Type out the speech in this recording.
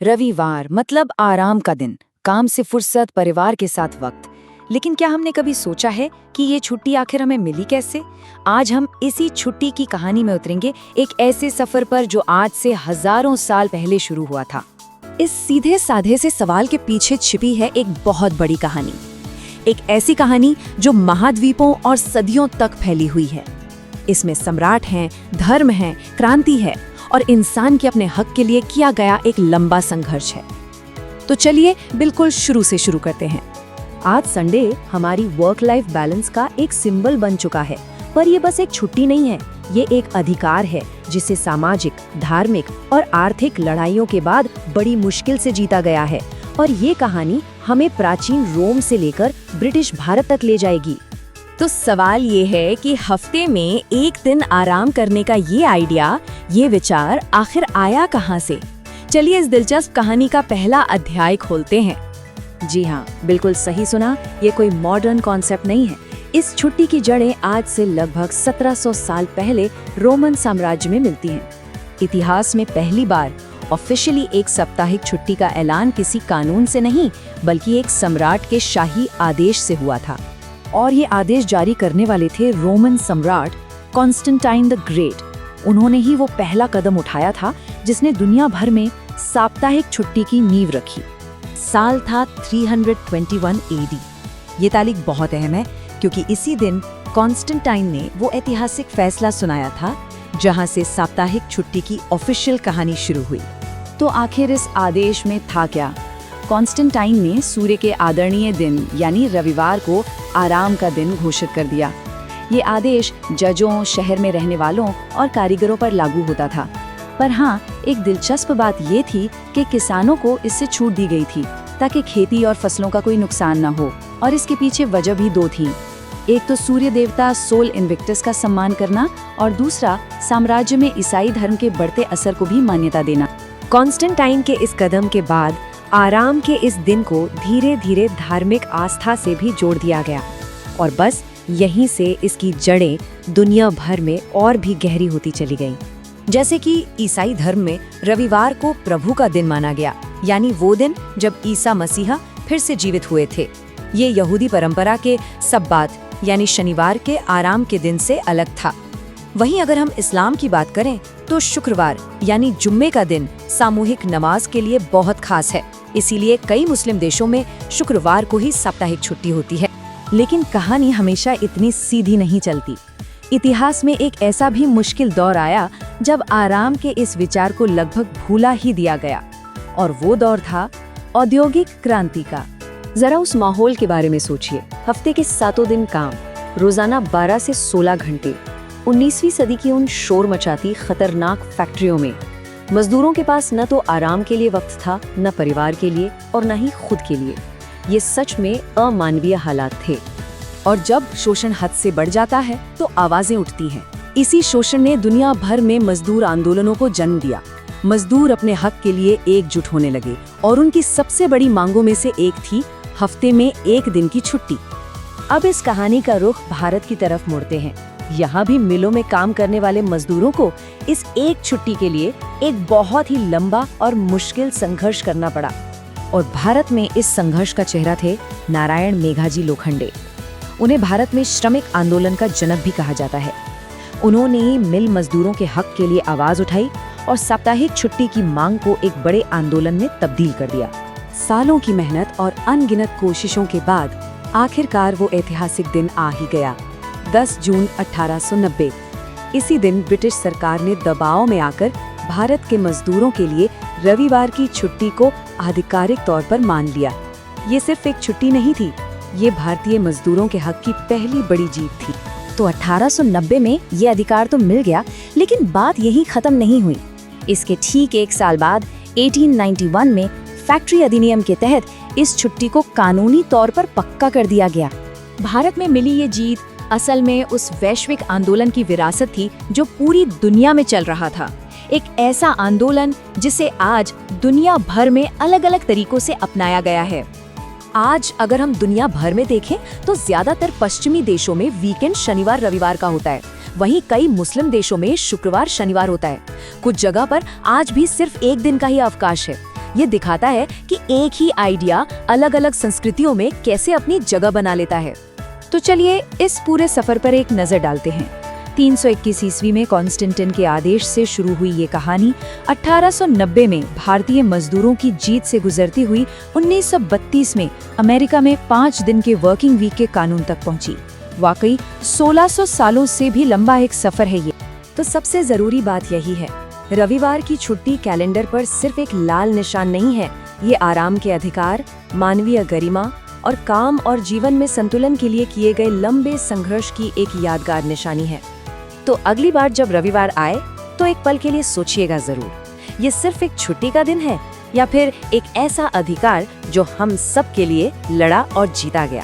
रविवार मतलब आराम का दिन, काम से फुर्सत, परिवार के साथ वक्त। लेकिन क्या हमने कभी सोचा है कि ये छुट्टी आखिर हमें मिली कैसे? आज हम इसी छुट्टी की कहानी में उतरेंगे, एक ऐसे सफर पर जो आज से हजारों साल पहले शुरू हुआ था। इस सीधे साधे से सवाल के पीछे छिपी है एक बहुत बड़ी कहानी। एक ऐसी कहानी जो महाद्वीपों और सदियों तक फैली हुई है। इसमें सम्राट हैं, धर्म है, क्रांति है और इंसान के अपने हक के लिए किया गया एक लंबा संघर्ष है। तो चलिए बिल्कुल शुरू से शुरू करते हैं। आज संडे हमारी वर्क लाइफ बैलेंस का एक सिंबल बन चुका है, पर ये बस एक छुट्टी नहीं है, ये एक अधिकार है जिसे सामाजिक, धार्मिक और आर्थिक लड़ाइयों के बाद बड़ी मुश्किल से जीता गया है। और ये कहानी हमें प्राचीन रोम से लेकर ब्रिटिश भारत तक ले जाएगी। तो सवाल ये है कि हफ्ते में एक दिन आराम करने का ये आइडिया, ये विचार आखिर आया कहाँ से? चलिए इस दिलचस्प कहानी का पहला अध्याय खोलते हैं। जी हाँ, बिल्कुल सही सुना, ये कोई मॉडर्न कॉन्सेप्ट नहीं है। इस छुट्टी की जड़ें आज से लगभग 1700 साल पहले रोमन साम्राज्य में मिलती हैं। इतिहास में पहली बार ऑफिशियली एक साप्ताहिक छुट्टी का ऐलान किसी कानून से नहीं, बल्कि एक सम्राट के शाही आदेश से हुआ था। और ये आदेश जारी करने वाले थे रोमन सम्राट कॉन्स्टेंटाइन द ग्रेट। उन्होंने ही वो पहला कदम उठाया था जिसने दुनिया भर में साप्ताहिक छुट्टी की नींव रखी। साल था 321 AD। ये तारीख बहुत अहम है क्योंकि इसी दिन कॉन्स्टेंटाइन ने वो ऐतिहासिक फैसला सुनाया था जहां से साप्ताहिक छुट्टी की ऑफिशियल कहानी शुरू हुई। तो आखिर इस आदेश में था क्या? कॉन्स्टेंटाइन ने सूर्य के आदरणीय दिन यानी रविवार को आराम का दिन घोषित कर दिया। ये आदेश जजों, शहर में रहने वालों और कारीगरों पर लागू होता था। पर हाँ, एक दिलचस्प बात ये थी कि किसानों को इससे छूट दी गई थी ताकि खेती और फसलों का कोई नुकसान न हो। और इसके पीछे वजह भी दो थी। एक तो सूर्य देवता सोल इन्विक्टस का सम्मान करना और दूसरा साम्राज्य में ईसाई धर्म के बढ़ते असर को भी मान्यता देना। कॉन्स्टेंटाइन के इस कदम के बाद आराम के इस दिन को धीरे धीरे धार्मिक आस्था से भी जोड़ दिया गया और बस यहीं से इसकी जड़ें दुनिया भर में और भी गहरी होती चली गईं। जैसे कि ईसाई धर्म में रविवार को प्रभु का दिन माना गया, यानी वो दिन जब ईसा मसीहा फिर से जीवित हुए थे। ये यहूदी परंपरा के सब्बात यानी शनिवार के आराम के दिन से अलग था। वहीं अगर हम इस्लाम की बात करें तो शुक्रवार यानी जुम्मे का दिन सामूहिक नमाज के लिए बहुत खास है। इसीलिए कई मुस्लिम देशों में शुक्रवार को ही साप्ताहिक छुट्टी होती है। लेकिन कहानी हमेशा इतनी सीधी नहीं चलती। इतिहास में एक ऐसा भी मुश्किल दौर आया जब आराम के इस विचार को लगभग भूला ही दिया गया, और वो दौर था औद्योगिक क्रांति का। जरा उस माहौल के बारे में सोचिए। हफ्ते के 7 दिन काम, रोजाना 12 से 16 घंटे। 19वीं सदी की उन शोर मचाती खतरनाक फैक्ट्रियों में मजदूरों के पास न तो आराम के लिए वक्त था, न परिवार के लिए और न ही खुद के लिए। ये सच में अमानवीय हालात थे। और जब शोषण हद से बढ़ जाता है तो आवाजें उठती हैं। इसी शोषण ने दुनिया भर में मजदूर आंदोलनों को जन्म दिया। मजदूर अपने हक के लिए एकजुट होने लगे और उनकी सबसे बड़ी मांगों में से एक थी हफ्ते में एक दिन की छुट्टी। अब इस कहानी का रुख भारत की तरफ मुड़ते हैं। यहाँ भी मिलों में काम करने वाले मजदूरों को इस एक छुट्टी के लिए एक बहुत ही लंबा और मुश्किल संघर्ष करना पड़ा। और भारत में इस संघर्ष का चेहरा थे नारायण मेघाजी लोखंडे। उन्हें भारत में श्रमिक आंदोलन का जनक भी कहा जाता है। उन्होंने ही मिल मजदूरों के हक के लिए आवाज उठाई और साप्ताहिक छुट्टी की मांग को एक बड़े आंदोलन में तब्दील कर दिया। सालों की मेहनत और अनगिनत कोशिशों के बाद आखिरकार वो ऐतिहासिक दिन आ ही गया, 10 जून 1890। इसी दिन ब्रिटिश सरकार ने दबाव में आकर भारत के मजदूरों के लिए रविवार की छुट्टी को आधिकारिक तौर पर मान लिया। ये सिर्फ एक छुट्टी नहीं थी, ये भारतीय मजदूरों के हक की पहली बड़ी जीत थी। तो 1890 में ये अधिकार तो मिल गया, लेकिन बात यही खत्म नहीं हुई। इसके ठीक एक साल बाद 1891 में फैक्ट्री अधिनियम के तहत इस छुट्टी को कानूनी तौर पर पक्का कर दिया गया। भारत में मिली ये जीत असल में उस वैश्विक आंदोलन की विरासत थी जो पूरी दुनिया में चल रहा था। एक ऐसा आंदोलन जिसे आज दुनिया भर में अलग अलग तरीकों से अपनाया गया है। आज अगर हम दुनिया भर में देखें तो ज्यादातर पश्चिमी देशों में वीकेंड शनिवार रविवार का होता है, वहीं कई मुस्लिम देशों में शुक्रवार शनिवार होता है। कुछ जगह पर आज भी सिर्फ एक दिन का ही अवकाश है। ये दिखाता है कि एक ही आइडिया अलग अलग संस्कृतियों में कैसे अपनी जगह बना लेता है। तो चलिए इस पूरे सफर पर एक नजर डालते हैं। 321 ईस्वी में कॉन्स्टेंटिन के आदेश से शुरू हुई ये कहानी 1890 में भारतीय मजदूरों की जीत से गुजरती हुई 1932 में अमेरिका में 5 दिन के वर्किंग वीक के कानून तक पहुंची। वाकई 1600 सालों से भी लंबा एक सफर है ये। तो सबसे जरूरी बात यही है, रविवार की छुट्टी कैलेंडर पर सिर्फ एक लाल निशान नहीं है, ये आराम के अधिकार, मानवीय गरिमा और काम और जीवन में संतुलन के लिए किए गए लंबे संघर्ष की एक यादगार निशानी है। तो अगली बार जब रविवार आए तो एक पल के लिए सोचिएगा जरूर, ये सिर्फ एक छुट्टी का दिन है या फिर एक ऐसा अधिकार जो हम सब के लिए लड़ा और जीता गया।